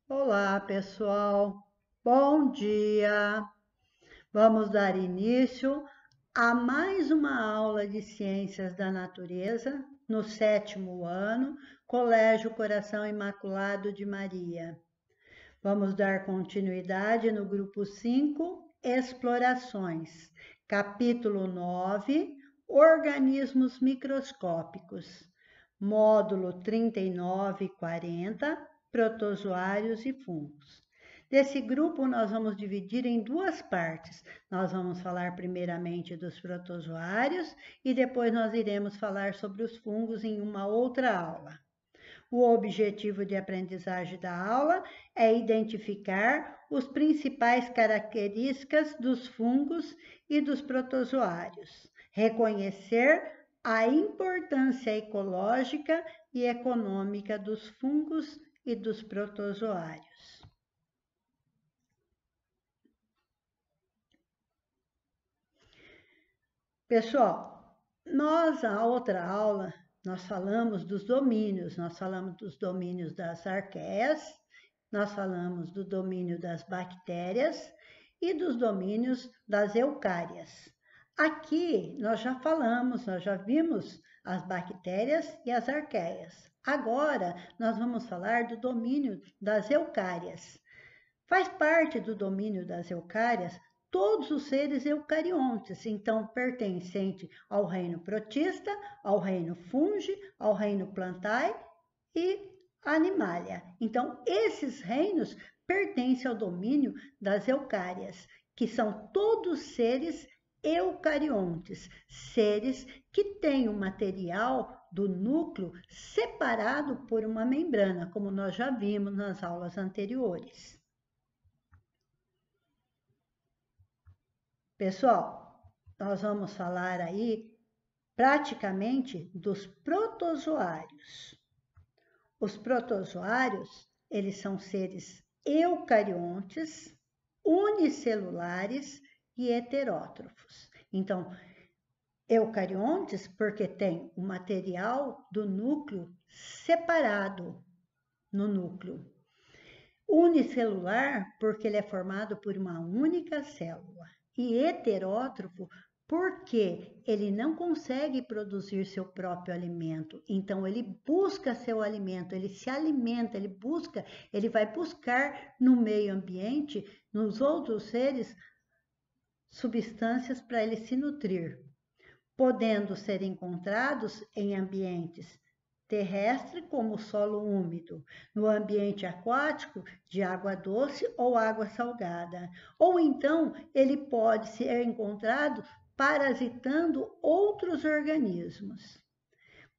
Olá, pessoal. Bom dia. Vamos dar início a mais uma aula de Ciências da Natureza no 7º ano, Colégio Coração Imaculado de Maria. Vamos dar continuidade no grupo 5, Explorações, capítulo 9, Organismos Microscópicos, módulo 39 e 40, Protozoários e Fungos. Desse grupo, nós vamos dividir em duas partes. Nós vamos falar primeiramente dos protozoários e depois nós iremos falar sobre os fungos em uma outra aula. O objetivo de aprendizagem da aula é identificar os principais características dos fungos e dos protozoários, reconhecer a importância ecológica e econômica dos fungos e dos protozoários. Pessoal, na outra aula, nós falamos dos domínios, das arqueias, nós falamos do domínio das bactérias e dos domínios das eucárias. Aqui nós já vimos as bactérias e as arqueias. Agora nós vamos falar do domínio das eucárias. Faz parte do domínio das eucárias todos os seres eucariontes, então pertencente ao reino protista, ao reino fungi, ao reino plantae e animalia. Então, esses reinos pertencem ao domínio das eucárias, que são todos seres eucariontes, seres que têm o material do núcleo separado por uma membrana, como nós já vimos nas aulas anteriores. Pessoal, nós vamos falar aí praticamente dos protozoários. Os protozoários, eles são seres eucariontes, unicelulares e heterótrofos. Então, eucariontes porque tem o material do núcleo separado no núcleo. Unicelular porque ele é formado por uma única célula. E heterótrofo porque ele não consegue produzir seu próprio alimento. Então, ele busca seu alimento, ele se alimenta, ele vai buscar no meio ambiente, nos outros seres, substâncias para ele se nutrir, podendo ser encontrados em ambientes terrestre, como o solo úmido, no ambiente aquático, de água doce ou água salgada. Ou então, ele pode ser encontrado parasitando outros organismos.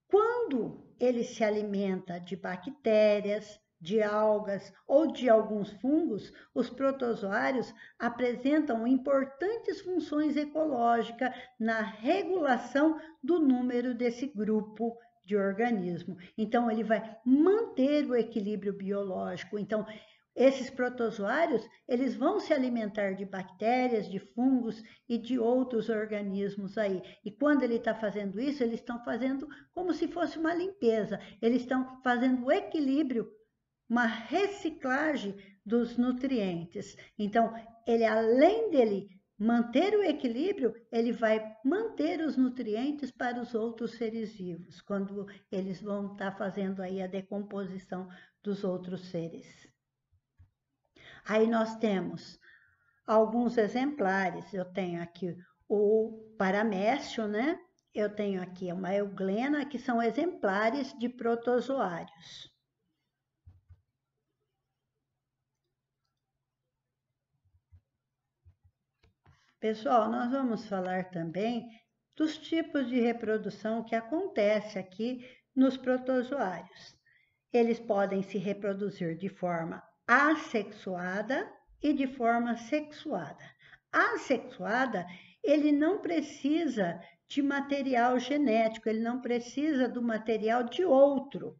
Quando ele se alimenta de bactérias, de algas ou de alguns fungos, os protozoários apresentam importantes funções ecológicas na regulação do número desse grupo de organismo. Então, ele vai manter o equilíbrio biológico. Então, esses protozoários, eles vão se alimentar de bactérias, de fungos e de outros organismos aí. E quando ele está fazendo isso, eles estão fazendo como se fosse uma limpeza. Eles estão fazendo o equilíbrio, uma reciclagem dos nutrientes. Então, ele, além dele manter o equilíbrio, ele vai manter os nutrientes para os outros seres vivos, quando eles vão estar fazendo aí a decomposição dos outros seres. Aí nós temos alguns exemplares. Eu tenho aqui o paramécio, né? Eu tenho aqui uma euglena, que são exemplares de protozoários. Pessoal, nós vamos falar também dos tipos de reprodução que acontece aqui nos protozoários. Eles podem se reproduzir de forma assexuada e de forma sexuada. Assexuada, ele não precisa de material genético, ele não precisa do material de outro.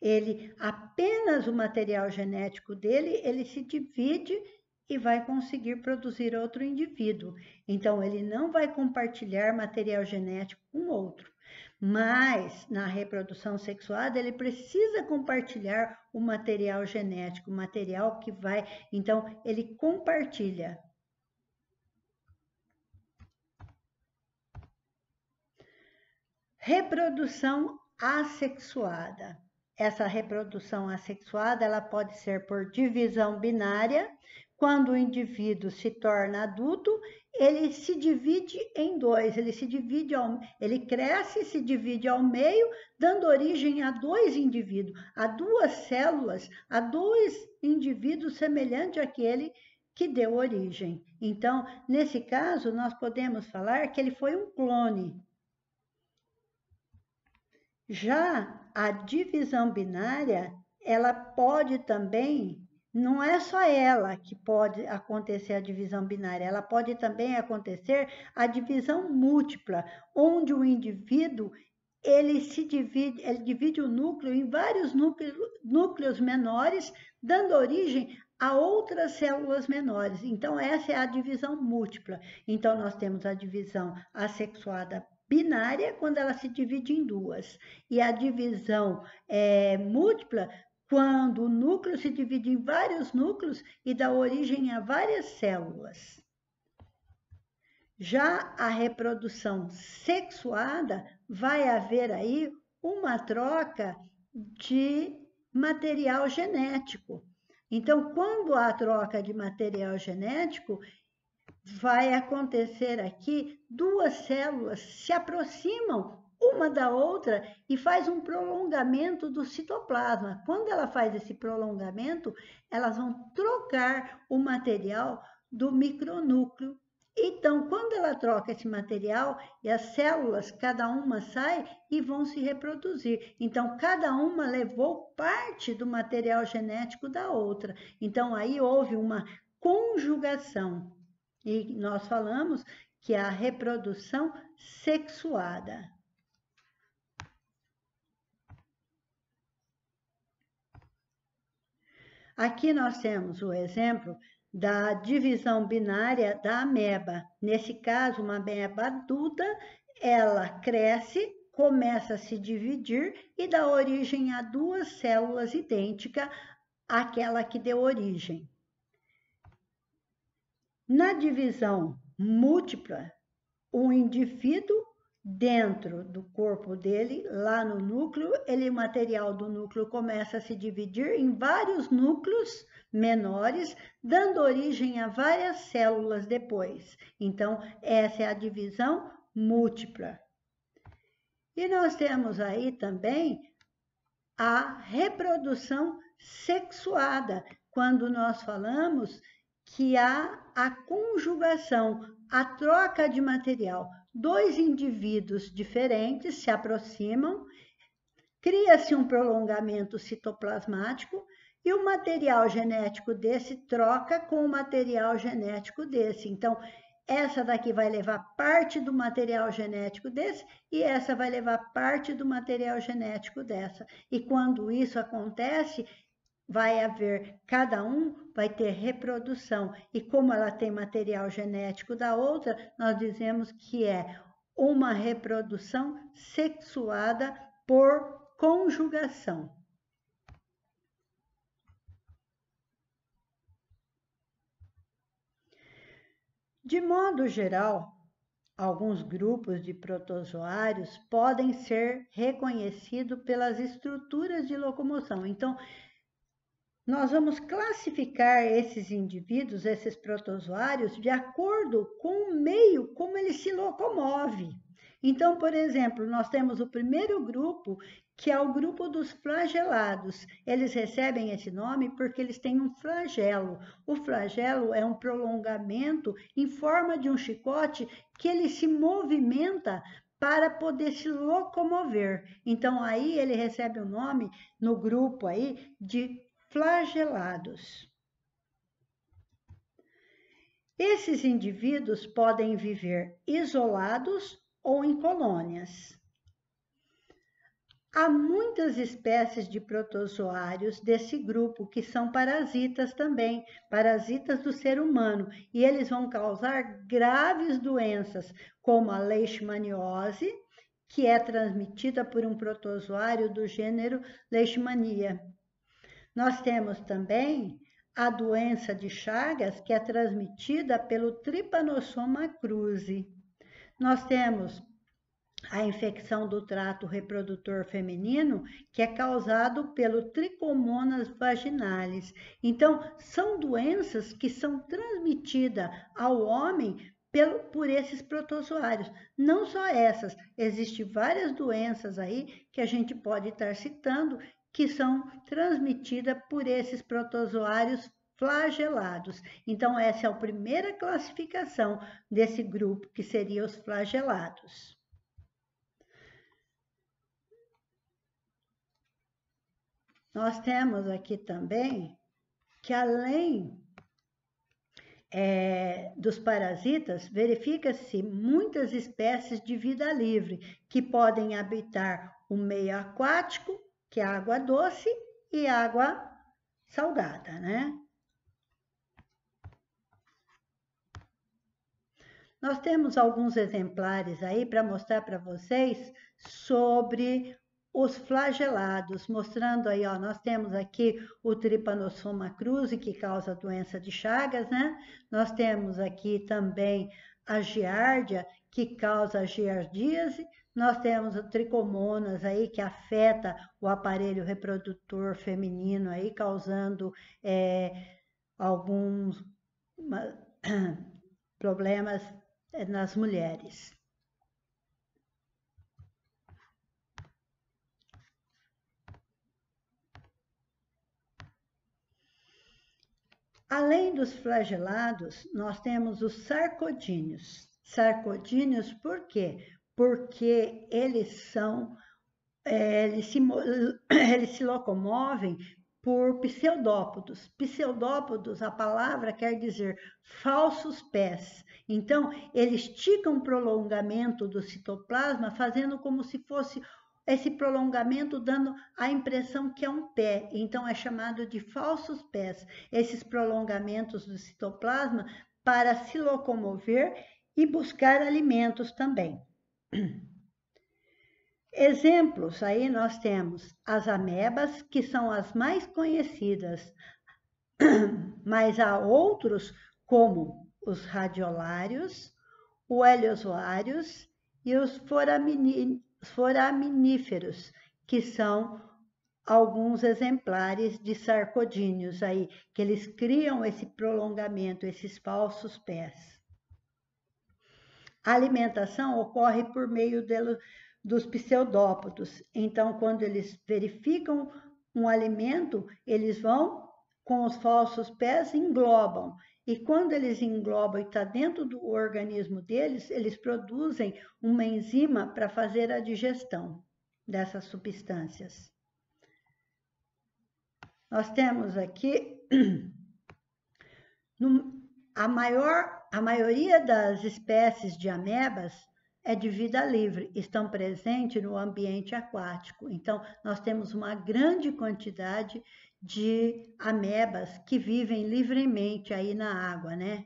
Ele, apenas o material genético dele, ele se divide e vai conseguir produzir outro indivíduo. Então, ele não vai compartilhar material genético com outro. Mas na reprodução sexuada ele precisa compartilhar o material genético, o material que vai, então ele compartilha. Reprodução assexuada. Essa reprodução assexuada, ela pode ser por divisão binária. Quando o indivíduo se torna adulto, ele se divide em dois, ele cresce e se divide ao meio, dando origem a dois indivíduos, a duas células, a dois indivíduos semelhantes àquele que deu origem. Então, nesse caso, nós podemos falar que ele foi um clone. Já a divisão binária, ela pode também, não é só ela que pode acontecer a divisão binária, ela pode também acontecer a divisão múltipla, onde o indivíduo ele divide o núcleo em vários núcleos menores, dando origem a outras células menores. Então, essa é a divisão múltipla. Então, nós temos a divisão assexuada binária, quando ela se divide em duas. E a divisão múltipla, quando o núcleo se divide em vários núcleos e dá origem a várias células. Já a reprodução sexuada, vai haver aí uma troca de material genético. Então, quando há troca de material genético, vai acontecer aqui, duas células se aproximam uma da outra e faz um prolongamento do citoplasma. Quando ela faz esse prolongamento, elas vão trocar o material do micronúcleo. Então, quando ela troca esse material, e as células, cada uma sai e vão se reproduzir. Então, cada uma levou parte do material genético da outra. Então, aí houve uma conjugação. E nós falamos que é a reprodução sexuada. Aqui nós temos o exemplo da divisão binária da ameba. Nesse caso, uma ameba adulta, ela cresce, começa a se dividir e dá origem a duas células idênticas àquela que deu origem. Na divisão múltipla, o indivíduo dentro do corpo dele, lá no núcleo, o material do núcleo começa a se dividir em vários núcleos menores, dando origem a várias células depois. Então, essa é a divisão múltipla. E nós temos aí também a reprodução sexuada, quando nós falamos que há a conjugação, a troca de material. Dois indivíduos diferentes se aproximam, cria-se um prolongamento citoplasmático e o material genético desse troca com o material genético desse. Então, essa daqui vai levar parte do material genético desse e essa vai levar parte do material genético dessa. E quando isso acontece, vai haver, cada um vai ter reprodução. E como ela tem material genético da outra, nós dizemos que é uma reprodução sexuada por conjugação. De modo geral, alguns grupos de protozoários podem ser reconhecidos pelas estruturas de locomoção. Então, nós vamos classificar esses indivíduos, esses protozoários, de acordo com o meio como ele se locomove. Então, por exemplo, nós temos o primeiro grupo, que é o grupo dos flagelados. Eles recebem esse nome porque eles têm um flagelo. O flagelo é um prolongamento em forma de um chicote que ele se movimenta para poder se locomover. Então, aí ele recebe o nome, no grupo aí, de flagelados. Esses indivíduos podem viver isolados ou em colônias. Há muitas espécies de protozoários desse grupo que são parasitas também, parasitas do ser humano, e eles vão causar graves doenças, como a leishmaniose, que é transmitida por um protozoário do gênero Leishmania. Nós temos também a doença de Chagas, que é transmitida pelo Trypanosoma cruzi. Nós temos a infecção do trato reprodutor feminino, que é causado pelo Trichomonas vaginalis. Então, são doenças que são transmitidas ao homem por esses protozoários. Não só essas, existem várias doenças aí que a gente pode estar citando que são transmitidas por esses protozoários flagelados. Então, essa é a primeira classificação desse grupo, que seria os flagelados. Nós temos aqui também que, além dos parasitas, verifica-se muitas espécies de vida livre que podem habitar o meio aquático, que é água doce, e água salgada, né? Nós temos alguns exemplares aí para mostrar para vocês sobre os flagelados, mostrando aí, ó, nós temos aqui o Trypanosoma cruzi, que causa a doença de Chagas, né? Nós temos aqui também a giardia, que causa a giardíase. Nós temos o tricomonas aí, que afeta o aparelho reprodutor feminino aí, causando alguns problemas nas mulheres. Além dos flagelados, nós temos os sarcodíneos. Sarcodíneos por quê? Porque eles se locomovem por pseudópodos. Pseudópodos, a palavra quer dizer falsos pés. Então, eles esticam o prolongamento do citoplasma, fazendo como se fosse esse prolongamento, dando a impressão que é um pé. Então, é chamado de falsos pés. Esses prolongamentos do citoplasma para se locomover e buscar alimentos também. Exemplos, aí nós temos as amebas, que são as mais conhecidas, mas há outros como os radiolários, o heliozoários e os foraminíferos, que são alguns exemplares de sarcodíneos aí, que eles criam esse prolongamento, esses falsos pés. A alimentação ocorre por meio dos pseudópodos. Então, quando eles verificam um alimento, eles vão com os falsos pés, englobam. E quando eles englobam e está dentro do organismo deles, eles produzem uma enzima para fazer a digestão dessas substâncias. Nós temos aqui a maioria das espécies de amebas é de vida livre, estão presentes no ambiente aquático. Então, nós temos uma grande quantidade de amebas que vivem livremente aí na água, né?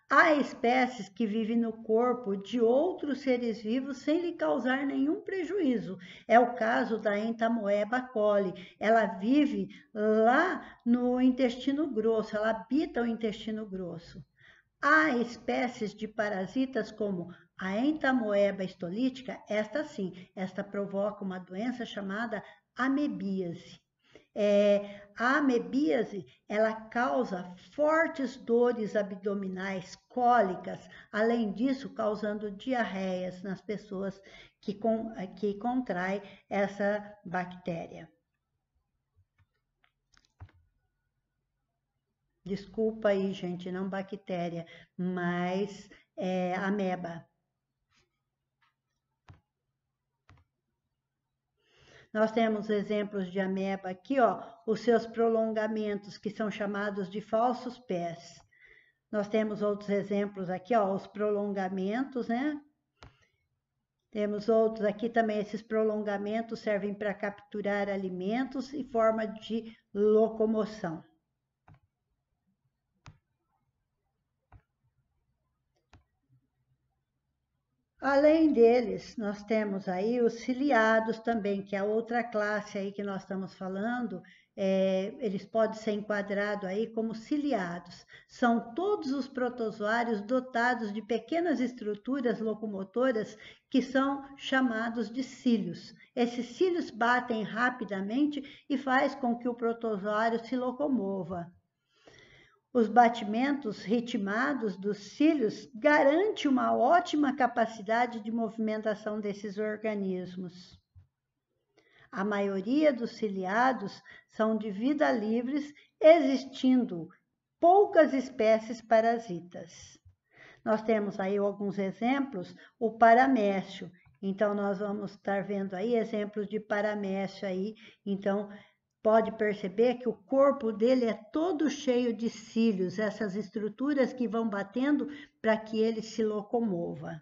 Há espécies que vivem no corpo de outros seres vivos sem lhe causar nenhum prejuízo. É o caso da Entamoeba coli. Ela vive lá no intestino grosso, ela habita o intestino grosso. Há espécies de parasitas como a Entamoeba histolítica, esta provoca uma doença chamada amebíase. A amebíase, ela causa fortes dores abdominais, cólicas, além disso, causando diarreias nas pessoas que contraem essa bactéria. Desculpa aí, gente, não bactéria, mas ameba. Nós temos exemplos de ameba aqui, ó, os seus prolongamentos, que são chamados de falsos pés. Nós temos outros exemplos aqui, ó, os prolongamentos, né? Temos outros aqui também, esses prolongamentos servem para capturar alimentos e forma de locomoção. Além deles, nós temos aí os ciliados também, que é a outra classe aí que nós estamos falando, eles podem ser enquadrados aí como ciliados. São todos os protozoários dotados de pequenas estruturas locomotoras que são chamados de cílios. Esses cílios batem rapidamente e faz com que o protozoário se locomova. Os batimentos ritmados dos cílios garantem uma ótima capacidade de movimentação desses organismos. A maioria dos ciliados são de vida livres, existindo poucas espécies parasitas. Nós temos aí alguns exemplos, o paramécio. Então, nós vamos estar vendo aí exemplos de paramécio aí. Então, pode perceber que o corpo dele é todo cheio de cílios, essas estruturas que vão batendo para que ele se locomova.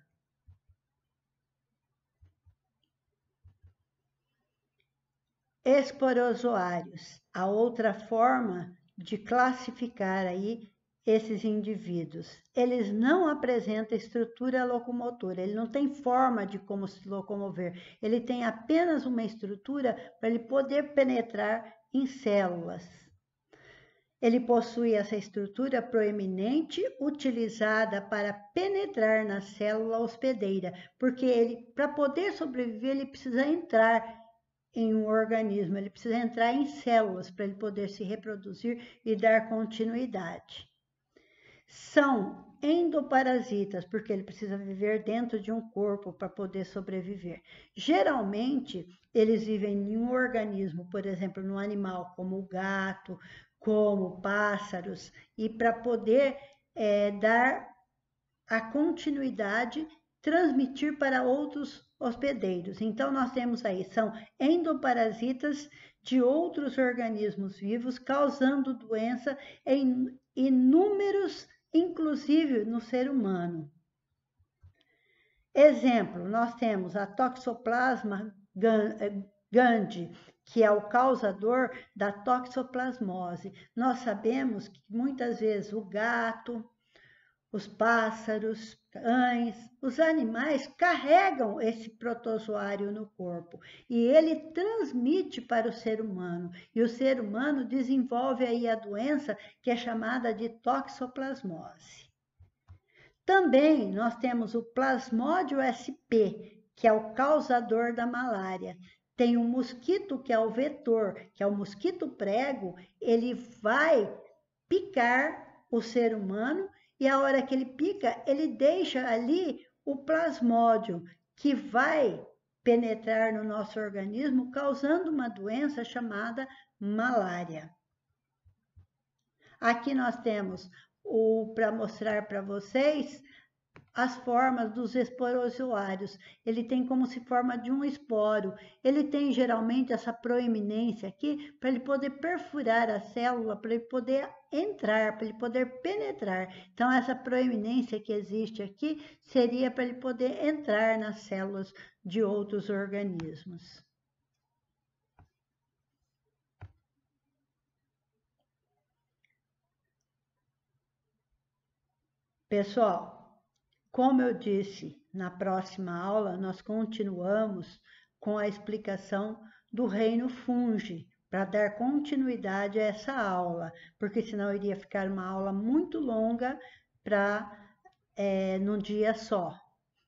Esporozoários, a outra forma de classificar aí esses indivíduos. Eles não apresentam estrutura locomotora, ele não tem forma de como se locomover, ele tem apenas uma estrutura para ele poder penetrar em células. Ele possui essa estrutura proeminente utilizada para penetrar na célula hospedeira, porque ele, para poder sobreviver, ele precisa entrar em um organismo, ele precisa entrar em células para ele poder se reproduzir e dar continuidade. São endoparasitas, porque ele precisa viver dentro de um corpo para poder sobreviver. Geralmente, eles vivem em um organismo, por exemplo, no animal, como o gato, como pássaros, e para poder dar a continuidade, transmitir para outros hospedeiros. Então, nós temos aí, são endoparasitas de outros organismos vivos, causando doença em inúmeros, inclusive no ser humano. Exemplo, nós temos a Toxoplasma gondii, que é o causador da toxoplasmose. Nós sabemos que muitas vezes o gato, os pássaros, cães, os animais carregam esse protozoário no corpo e ele transmite para o ser humano. E o ser humano desenvolve aí a doença que é chamada de toxoplasmose. Também nós temos o Plasmodium SP, que é o causador da malária. Tem um mosquito que é o vetor, que é o mosquito prego, ele vai picar o ser humano e a hora que ele pica, ele deixa ali o plasmódio, que vai penetrar no nosso organismo, causando uma doença chamada malária. Aqui nós temos para mostrar para vocês as formas dos esporozoários. Ele tem como se forma de um esporo. Ele tem geralmente essa proeminência aqui para ele poder perfurar a célula, para ele poder entrar, para ele poder penetrar. Então, essa proeminência que existe aqui seria para ele poder entrar nas células de outros organismos. Pessoal, como eu disse, na próxima aula nós continuamos com a explicação do reino fungi, para dar continuidade a essa aula, porque senão iria ficar uma aula muito longa num dia só.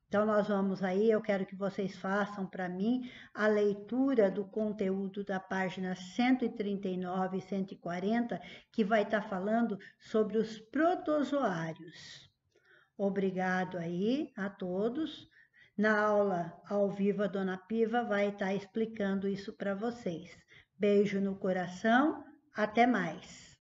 Então, nós vamos aí, eu quero que vocês façam para mim a leitura do conteúdo da página 139 e 140, que vai estar falando sobre os protozoários. Obrigado aí a todos. Na aula ao vivo, a Dona Piva vai estar explicando isso para vocês. Beijo no coração, até mais.